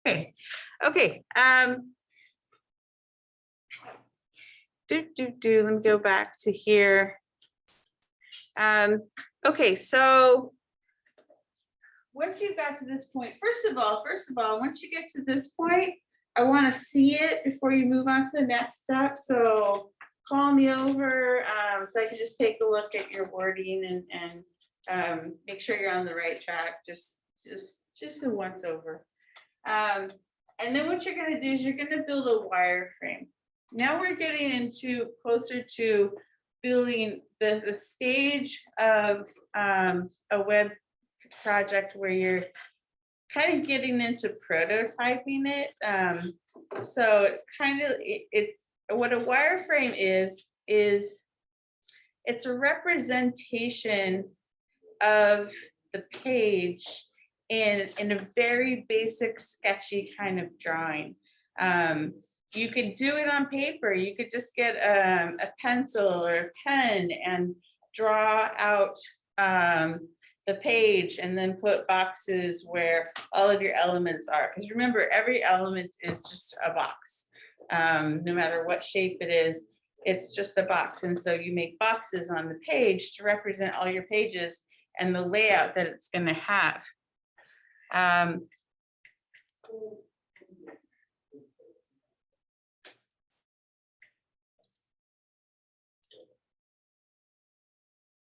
Okay, okay. Let me go back to here. Okay, so once you've got to this point, first of all, once you get to this point, I want to see it before you move on to the next step. So call me over so I can just take a look at your wording and make sure you're on the right track. Just a once over. And then what you're going to do is you're going to build a wireframe. Now we're getting into closer to building the stage of a web project where you're kind of getting into prototyping it. So it's kind of what a wireframe is it's a representation of the page in a very basic sketchy kind of drawing. You could do it on paper. You could just get a pencil or a pen and draw out the page and then put boxes where all of your elements are. Because remember, every element is just a box. No matter what shape it is, it's just a box. And so you make boxes on the page to represent all your pages and the layout that it's going to have.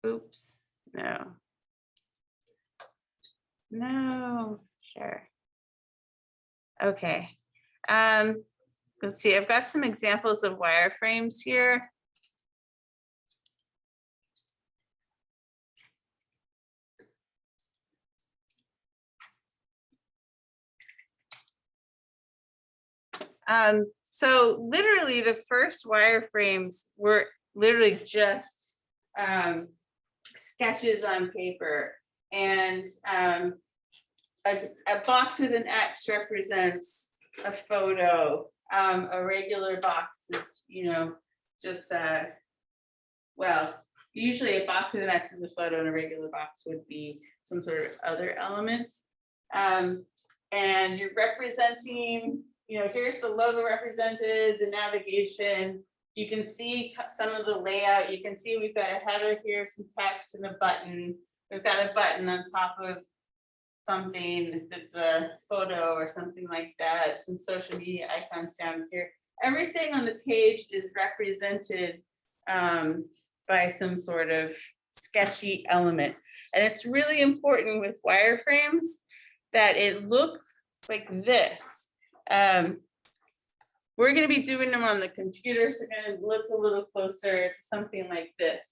Oops, no, sure. Okay, let's see, I've got some examples of wireframes here. So literally the first wireframes were literally just sketches on paper, and a box with an X represents a photo. A regular box is, just well, usually a box with an X is a photo, and a regular box would be some sort of other element. And you're representing, here's the logo represented, the navigation. You can see some of the layout. You can see we've got a header here, some text, and a button. We've got a button on top of something, if it's a photo or something like that, some social media icons down here. Everything on the page is represented by some sort of sketchy element. And it's really important with wireframes that it look like this. We're going to be doing them on the computer, so we're going to look a little closer to something like this.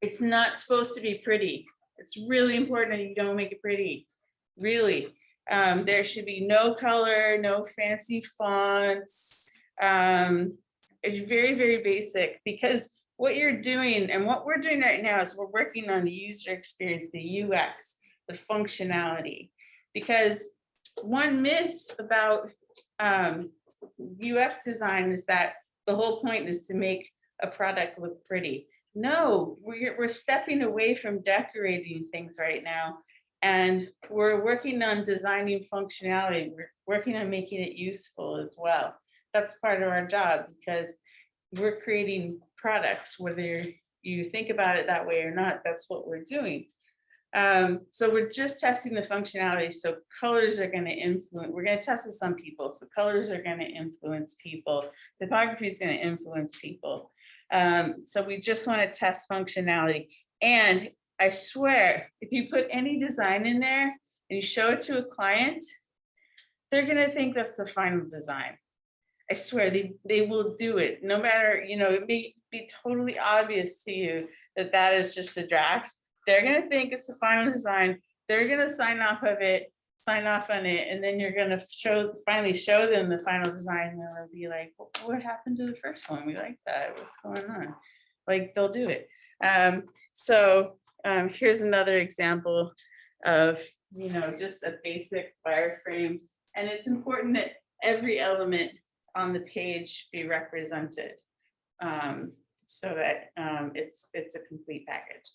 It's not supposed to be pretty. It's really important that you don't make it pretty, really. There should be no color, no fancy fonts. It's very, very basic, because what you're doing and what we're doing right now is we're working on the user experience, the UX, the functionality. Because one myth about UX design is that the whole point is to make a product look pretty. No, we're stepping away from decorating things right now, and we're working on designing functionality. We're working on making it useful as well. That's part of our job, because we're creating products, whether you think about it that way or not. That's what we're doing. So we're just testing the functionality. So colors are going to influence, we're going to test this on people. So colors are going to influence people. Typography is going to influence people. So we just want to test functionality. And I swear, if you put any design in there and you show it to a client, they're going to think that's the final design. I swear they will do it. No matter, it may be totally obvious to you that that is just a draft. They're going to think it's the final design. They're going to sign off on it, and then you're going to finally show them the final design, and they'll be like, what happened to the first one? We like that. What's going on? Like, they'll do it. Here's another example of, just a basic wireframe. And it's important that every element on the page be represented so that it's a complete package.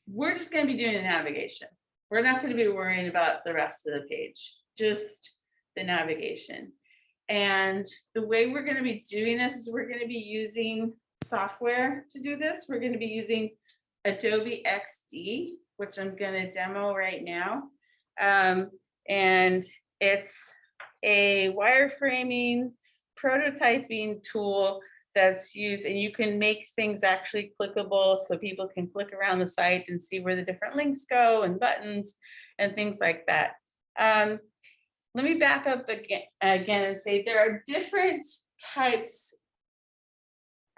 We're just going to be doing the navigation. We're not going to be worrying about the rest of the page, just the navigation. And the way we're going to be doing this is we're going to be using software to do this. We're going to be using Adobe XD, which I'm going to demo right now. And it's a wireframing prototyping tool that's used, and you can make things actually clickable so people can click around the site and see where the different links go and buttons and things like that. Let me back up again and say there are different types.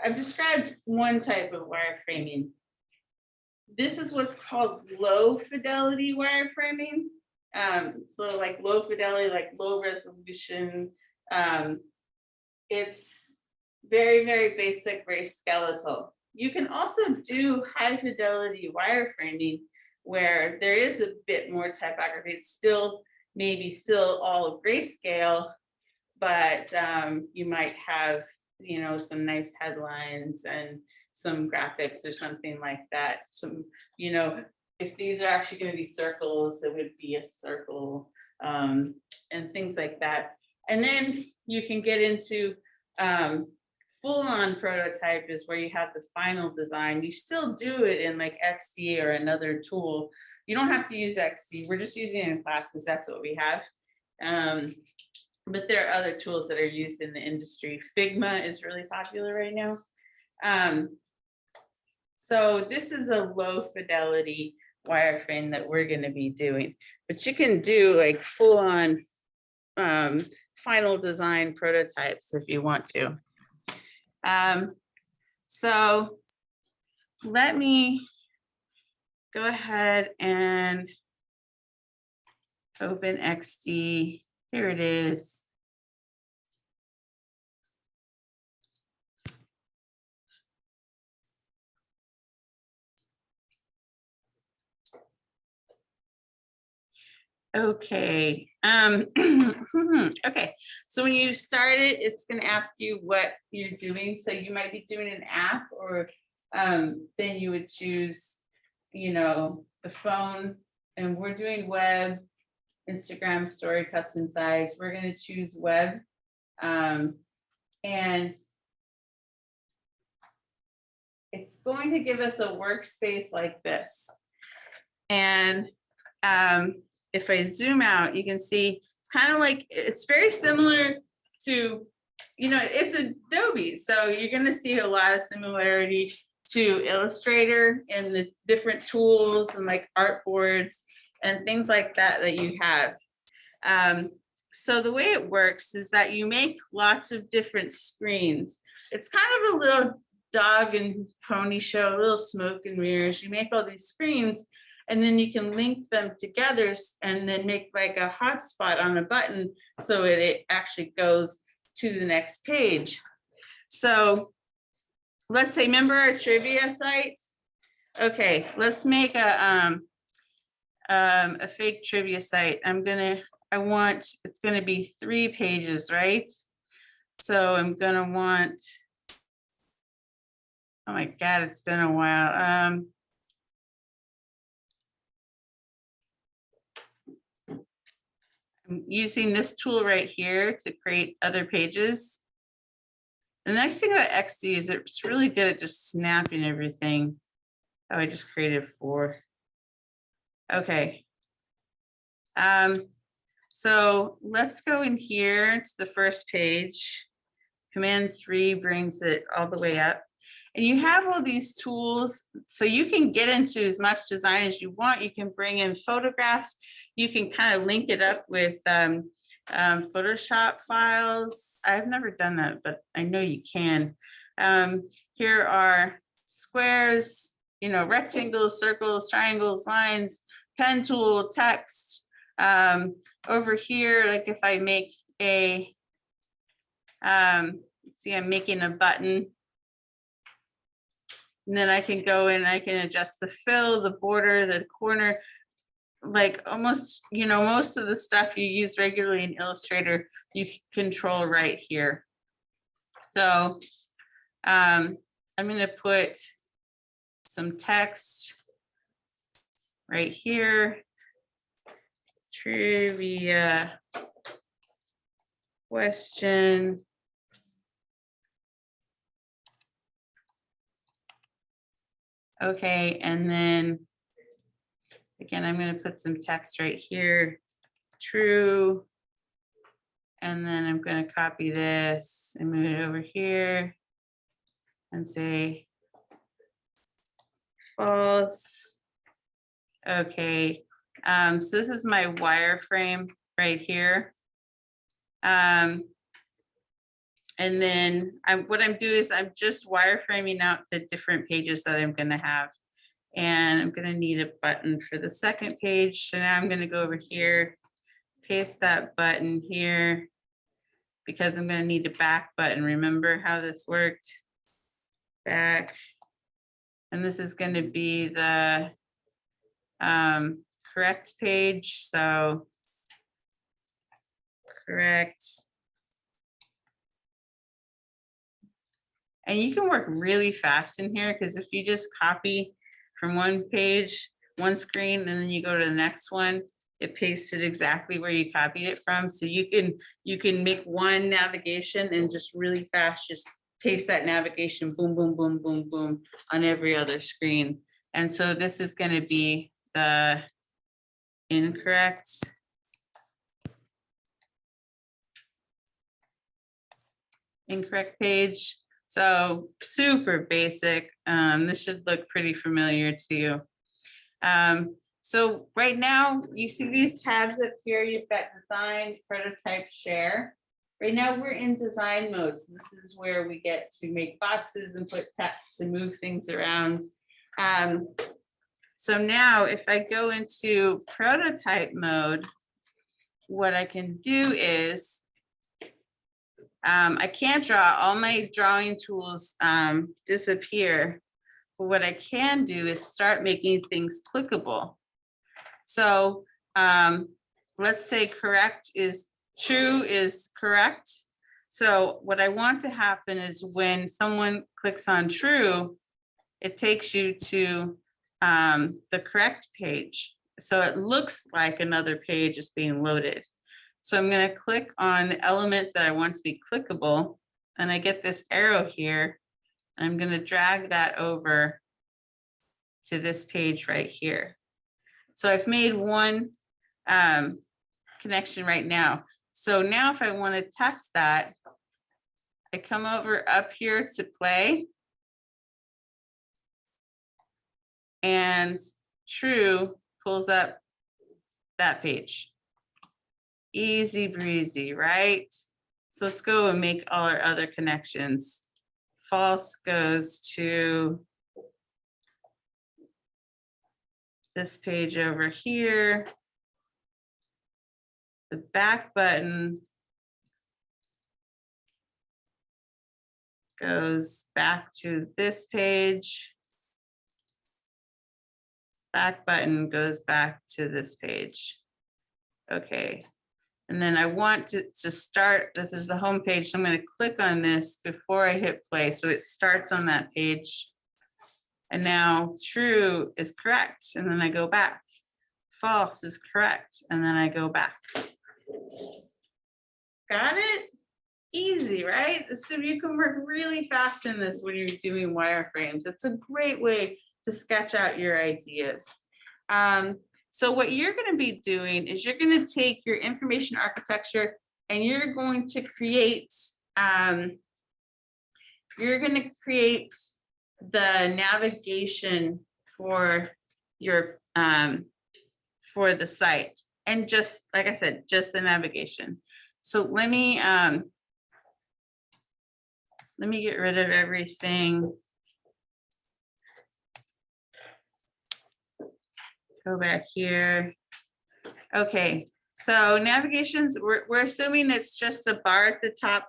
I've described one type of wireframing. This is what's called low fidelity wireframing. So like low fidelity, like low resolution. It's very, very basic, very skeletal. You can also do high fidelity wireframing where there is a bit more typography. It's still maybe still all grayscale, but you might have, you know, some nice headlines and some graphics or something like that. Some, you know, if these are actually going to be circles, it would be a circle and things like that. And then you can get into full-on prototype is where you have the final design. You still do it in like XD or another tool. You don't have to use XD. We're just using it in classes. That's what we have. But there are other tools that are used in the industry. Figma is really popular right now. So this is a low fidelity wireframe that we're going to be doing. But you can do like full-on final design prototypes if you want to. So let me go ahead and open XD. Here it is. Okay. Okay. So when you start it, it's going to ask you what you're doing. So you might be doing an app, or then you would choose, you know, the phone, and we're doing web, Instagram story, custom size. We're going to choose web, and it's going to give us a workspace like this. And if I zoom out, you can see it's kind of like, it's very similar to, you know, it's Adobe. So you're going to see a lot of similarity to Illustrator and the different tools and like artboards and things like that that you have. So the way it works is that you make lots of different screens. It's kind of a little dog and pony show, a little smoke and mirrors. You make all these screens, and then you can link them together and then make like a hotspot on a button so it actually goes to the next page. So let's say, remember our trivia site? Okay, let's make a fake trivia site. It's gonna be 3 pages, right? So I'm gonna want, oh my God, it's been a while. I'm using this tool right here to create other pages. The nice thing about XD is it's really good at just snapping everything. Oh, I just created 4. Okay. So let's go in here to the first page. Command 3 brings it all the way up. And you have all these tools, so you can get into as much design as you want. You can bring in photographs. You can kind of link it up with Photoshop files. I've never done that, but I know you can. Here are squares, you know, rectangles, circles, triangles, lines, pen tool, text. Over here, like if I make a, see, I'm making a button. And then I can go in and I can adjust the fill, the border, the corner, like almost, you know, most of the stuff you use regularly in Illustrator, you can control right here. So I'm going to put some text right here. trivia question. Okay, and then again, I'm going to put some text right here. True. And then I'm going to copy this and move it over here and say false. Okay, so this is my wireframe right here. And then what I'm doing is I'm just wireframing out the different pages that I'm going to have. And I'm going to need a button for the second page. So now I'm going to go over here, paste that button here, because I'm going to need a back button. Remember how this worked? Back. And this is going to be the correct page. So correct. And you can work really fast in here, because if you just copy from one page, one screen, and then you go to the next one, it pastes it exactly where you copied it from. So you can make one navigation and just really fast just paste that navigation, boom, boom, boom, boom, boom, on every other screen. And so this is going to be the incorrect page. So super basic. This should look pretty familiar to you. So right now you see these tabs up here. You've got design, prototype, share. Right now we're in design mode. So this is where we get to make boxes and put text and move things around. So now if I go into prototype mode, what I can do is I can't draw. All my drawing tools disappear. But what I can do is start making things clickable. So let's say correct is true is correct. So what I want to happen is when someone clicks on true, it takes you to the correct page. So it looks like another page is being loaded. So I'm going to click on the element that I want to be clickable, and I get this arrow here. I'm going to drag that over to this page right here. So I've made one connection right now. So now if I want to test that, I come over up here to play, and true pulls up that page. Easy breezy, right? So let's go and make all our other connections. False goes to this page over here. The back button goes back to this page. Back button goes back to this page. Okay. And then I want to start, this is the home page, so I'm going to click on this before I hit play. So it starts on that page. And now true is correct. And then I go back. False is correct. And then I go back. Got it? Easy, right? So you can work really fast in this when you're doing wireframes. It's a great way to sketch out your ideas. So what you're going to be doing is you're going to take your information architecture and you're going to create the navigation for your for the site, and just like I said, just the navigation. So let me get rid of everything. Go back here. Okay, so navigations, we're assuming it's just a bar at the top.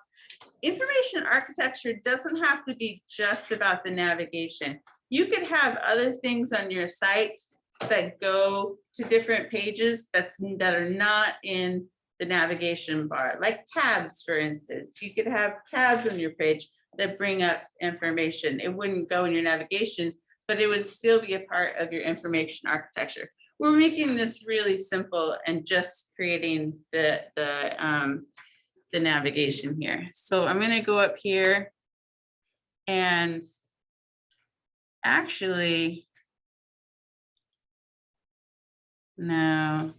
Information architecture doesn't have to be just about the navigation. You could have other things on your site that go to different pages that are not in the navigation bar, like tabs, for instance. You could have tabs on your page that bring up information. It wouldn't go in your navigation, but it would still be a part of your information architecture. we're making this really simple and just creating the navigation here. So I'm going to go up here and actually, no,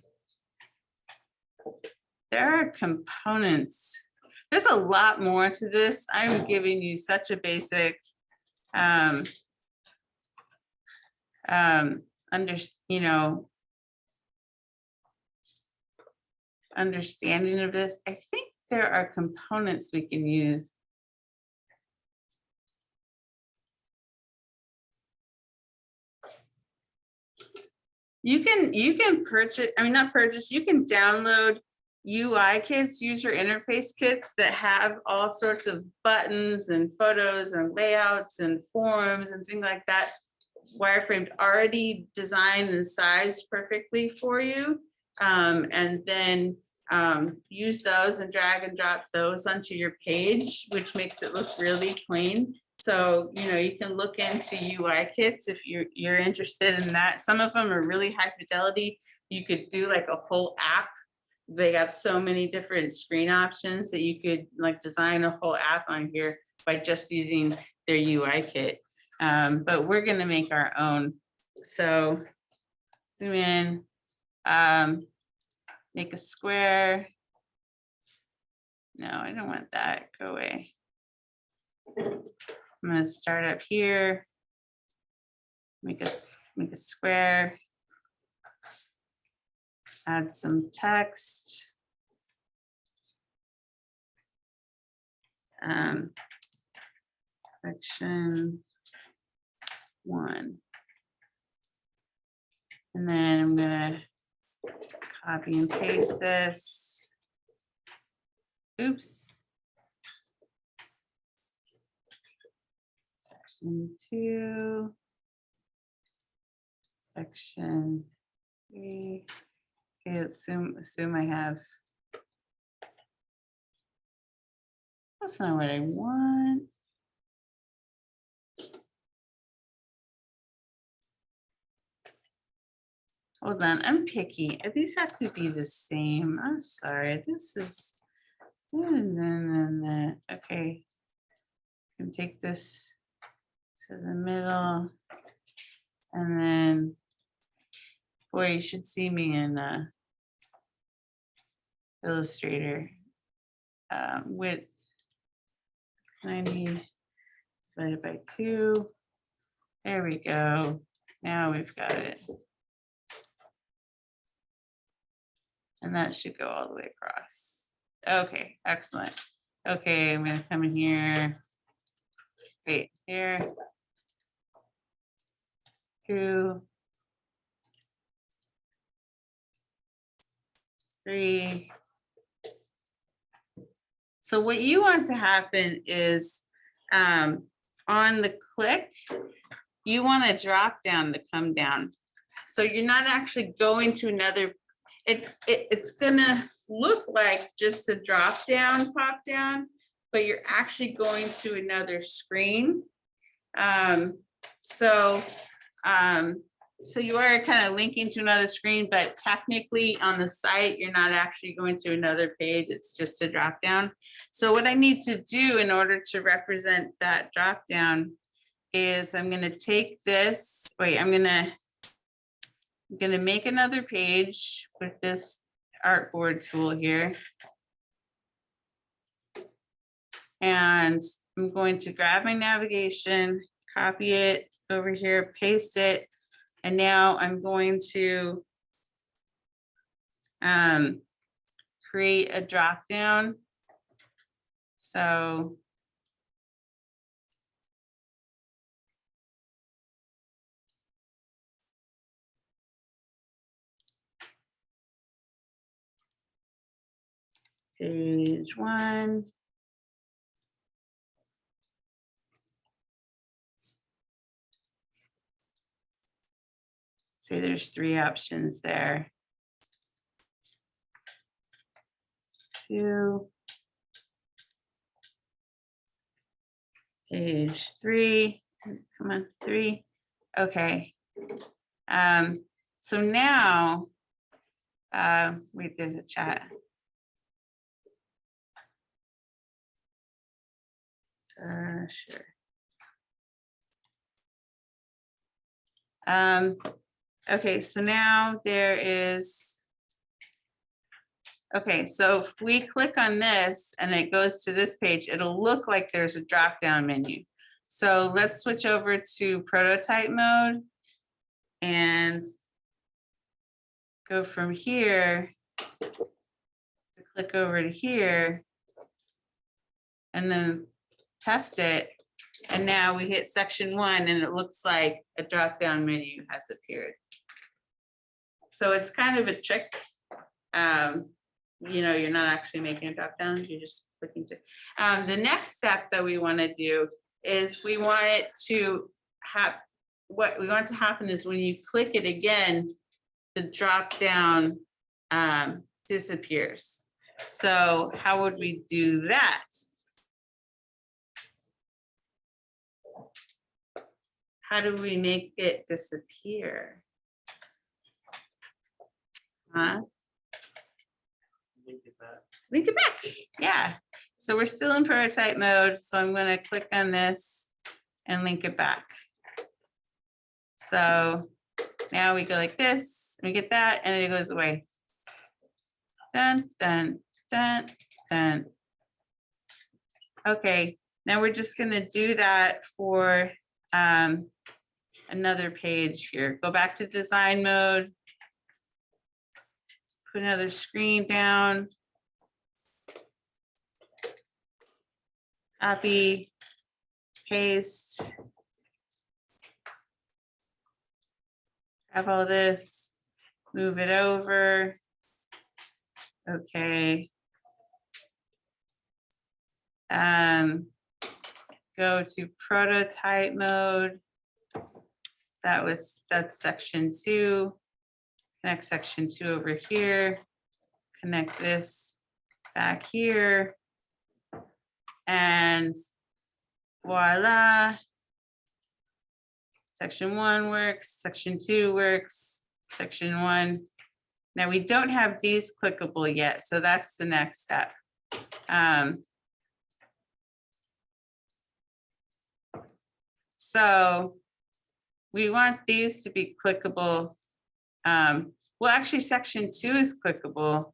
there are components. There's a lot more to this. I'm giving you such a basic understanding of this. I think there are components we can use. You can purchase, I mean, not purchase, you can download UI kits, user interface kits that have all sorts of buttons and photos and layouts and forms and things like that. Wireframe already designed and sized perfectly for you. And then use those and drag and drop those onto your page, which makes it look really clean. So, you can look into UI kits if you're interested in that. Some of them are really high fidelity. You could do like a whole app. They have so many different screen options that you could like design a whole app on here by just using their UI kit. But we're going to make our own. So zoom in, make a square. No, I don't want that. Go away. I'm going to start up here. Make a square. Add some text. Section 1. And then I'm going to copy and paste this. Oops. Section 2. Section 3. Okay, let's assume I have. That's not what I want. Hold on, I'm picky. These have to be the same. I'm sorry. This is. Okay. I can take this to the middle. And then, boy, you should see me in Illustrator. Width 90 divided by 2. There we go. Now we've got it. And that should go all the way across. Okay, excellent. Okay, I'm going to come in here. Wait, here. 2, 3. So what you want to happen is on the click, you want a drop down to come down. So you're not actually going to another, it's gonna look like just a drop down, pop down, but you're actually going to another screen. So you are kind of linking to another screen, but technically on the site, you're not actually going to another page. It's just a drop down. So what I need to do in order to represent that drop down is I'm going to take this. Wait, I'm going to make another page with this artboard tool here. And I'm going to grab my navigation, copy it over here, paste it. And now I'm going to create a drop down. So page 1. So there's 3 options there. 2. Page 3. Come on, 3. Okay. So now, wait, there's a chat. Sure. Okay, so now there is, okay, so if we click on this and it goes to this page, it'll look like there's a drop-down menu. So let's switch over to prototype mode and go from here to click over to here and then test it. And now we hit section 1 and it looks like a drop-down menu has appeared. So it's kind of a trick. You know, you're not actually making a drop-down, you're just clicking to. The next step that we want to do is we want it to have, what we want to happen is when you click it again, the drop-down disappears. So how would we do that? How do we make it disappear? Huh? Link it back. Yeah. So we're still in prototype mode. So I'm going to click on this and link it back. So now we go like this, we get that, and it goes away. Dun, dun, dun, dun. Okay. Now we're just going to do that for another page here. Go back to design mode. Put another screen down. Copy, paste. Have all this, move it over. Okay. Go to prototype mode. That's section 2. Connect section 2 over here. Connect this back here. And voila. Section 1 works, section 2 works, section 1. Now we don't have these clickable yet, so that's the next step. So we want these to be clickable. Well, actually, section 2 is clickable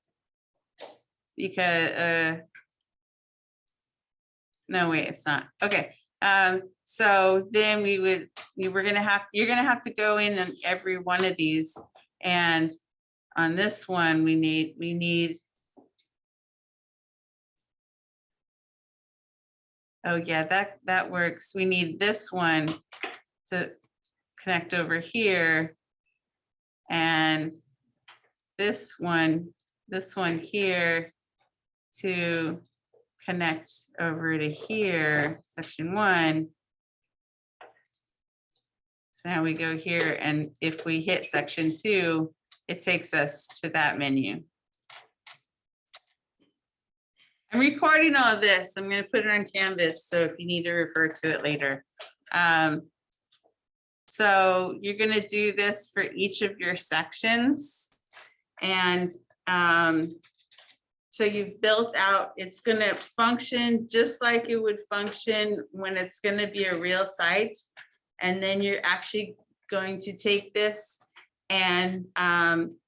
because, no, wait, it's not. Okay. So then you're gonna have to go in on every one of these, and on this one we need. Oh yeah, that works. We need this one to connect over here, and this one here to connect over to here, section 1. So now we go here, and if we hit section 2, it takes us to that menu. I'm recording all of this. I'm going to put it on Canvas, so if you need to refer to it later. So you're going to do this for each of your sections, and so you've built out, it's going to function just like it would function when it's going to be a real site. And then you're actually going to take this and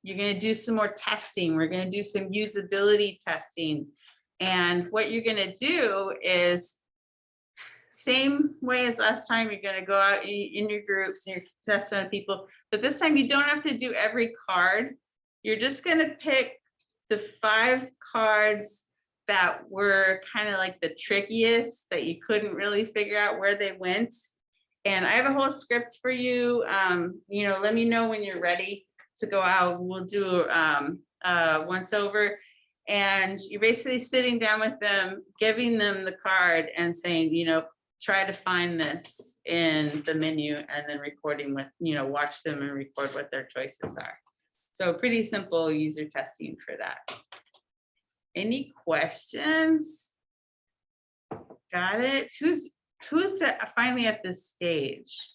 you're going to do some more testing. We're going to do some usability testing. And what you're going to do is, same way as last time, you're going to go out in your groups and you're testing on people. But this time you don't have to do every card. You're just going to pick the 5 cards that were kind of like the trickiest, that you couldn't really figure out where they went. And I have a whole script for you. You know, let me know when you're ready to go out. We'll do once over. And you're basically sitting down with them, giving them the card and saying, you know, try to find this in the menu, and then recording with, you know, watch them and record what their choices are. So pretty simple user testing for that. Any questions? Got it? Who's finally at this stage?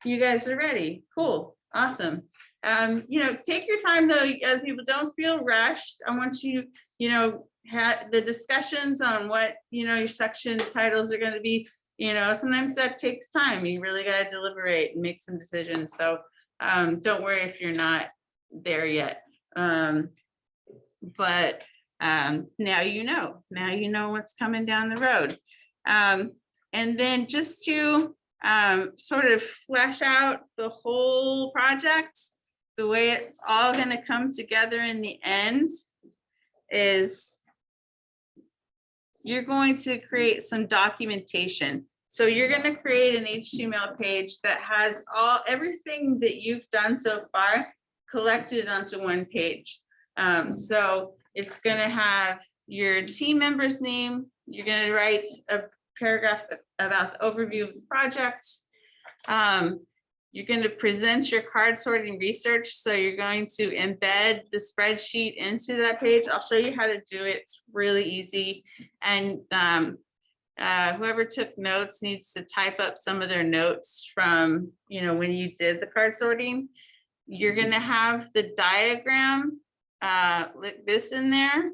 You guys are ready. Cool. Awesome. You know, take your time though, people, don't feel rushed. I want you, you know, have the discussions on what, you know, your section titles are going to be, you know, sometimes that takes time. You really got to deliberate and make some decisions. So don't worry if you're not there yet. But now you know what's coming down the road. And then just to sort of flesh out the whole project, the way it's all going to come together in the end is you're going to create some documentation. So you're going to create an HTML page that has everything that you've done so far collected onto one page. So it's going to have your team member's name. You're going to write a paragraph about the overview of the project. You're going to present your card sorting research. So you're going to embed the spreadsheet into that page. I'll show you how to do it. It's really easy. And whoever took notes needs to type up some of their notes from, you know, when you did the card sorting. You're going to have the diagram like this in there.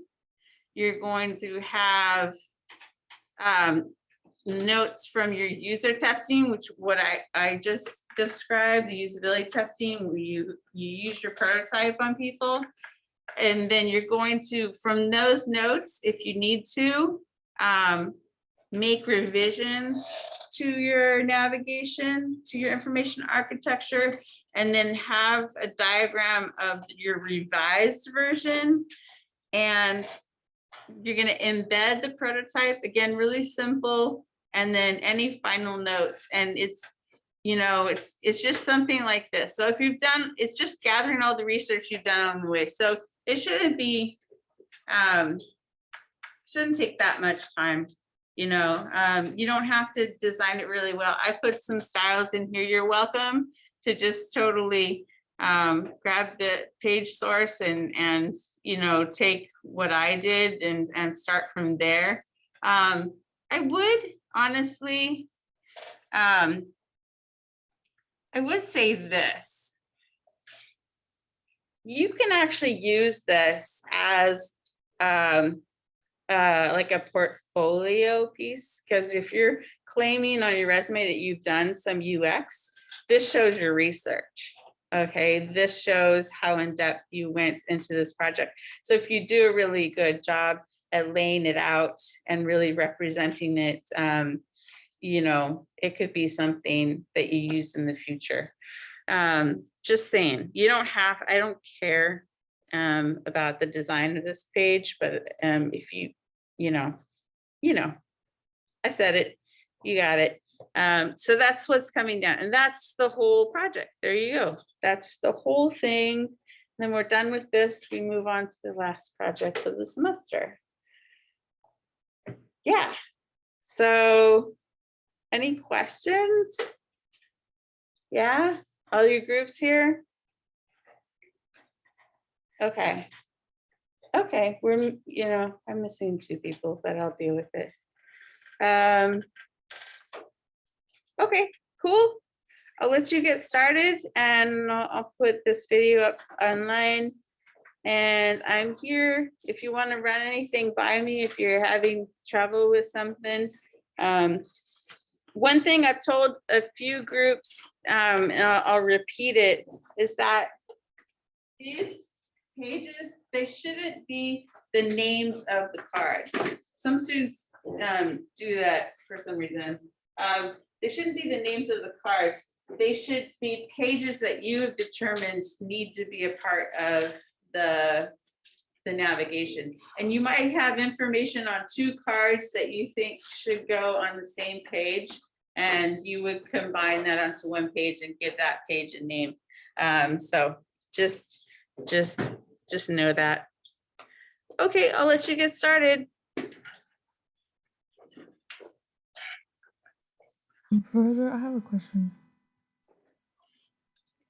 You're going to have notes from your user testing, which what I just described, the usability testing, where you use your prototype on people. And then you're going to, from those notes, if you need to, make revisions to your navigation, to your information architecture, and then have a diagram of your revised version. And you're going to embed the prototype, again, really simple, and then any final notes. And it's, you know, it's just something like this. So if you've done, it's just gathering all the research you've done on the way. So it shouldn't be, shouldn't take that much time. You know, you don't have to design it really well. I put some styles in here. You're welcome to just totally grab the page source and you know, take what I did and start from there. I would honestly, I would say this. You can actually use this as like a portfolio piece, because if you're claiming on your resume that you've done some UX, this shows your research. Okay, this shows how in depth you went into this project. So if you do a really good job at laying it out and really representing it, you know, it could be something that you use in the future. Just saying, you don't have, I don't care about the design of this page, but if you know, I said it, you got it. So that's what's coming down, and that's the whole project. There you go. That's the whole thing. Then we're done with this. We move on to the last project of the semester. Yeah. So any questions? Yeah, all your groups here? Okay. Okay, we're, you know, I'm missing 2 people, but I'll deal with it. Okay, cool. I'll let you get started, and I'll put this video up online. And I'm here if you want to run anything by me, if you're having trouble with something. One thing I've told a few groups, and I'll repeat it, is that these pages, they shouldn't be the names of the cards. Some students do that for some reason. They shouldn't be the names of the cards. They should be pages that you have determined need to be a part of the navigation. And you might have information on 2 cards that you think should go on the same page, and you would combine that onto one page and give that page a name. So just know that. Okay, I'll let you get started. Further, I have a question.